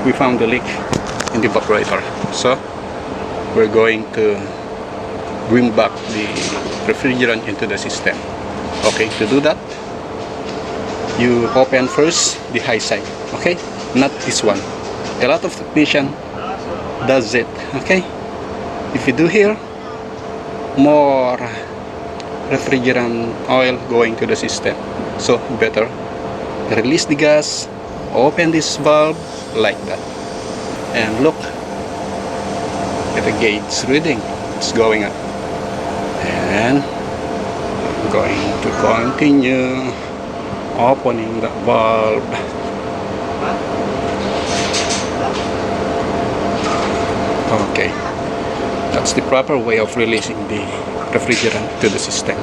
we found the leak in the evaporator. So we're going to bring back the refrigerant into the system. Okay, to do that, you open first the high side, okay, not this one. A lot of technician does it. Okay, if you do here, more refrigerant oil going to the system, so better release the gas, open this valve like that, and look at the gauge reading. It's going up, and I'm going to continue opening the valve. Okay, that's the proper way of releasing the refrigerant to the system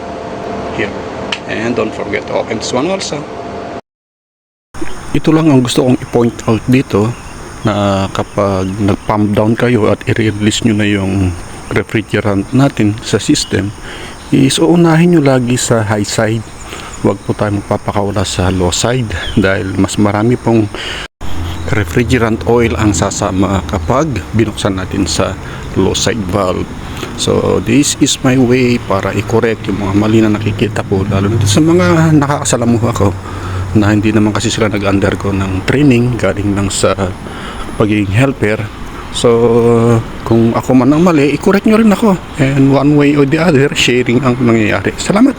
here. And don't forget to open this one also. Ito lang ang gusto kong i-point out dito, na kapag nag-pump down kayo at i-release nyo na yung refrigerant natin sa system, is uunahin nyo lagi sa high side. Huwag po tayo magpapakawala sa low side, dahil mas marami pong refrigerant oil ang sasama kapag binuksan natin sa low side valve. So this is my way para i-correct yung mga mali na nakikita po, lalo na sa mga nakakasalamuha ko na hindi naman kasi sila nag-undergo ng training, galing lang sa pagiging helper. So kung ako man ang mali, i-correct nyo rin ako, and one way or the other, sharing ang nangyayari. Salamat!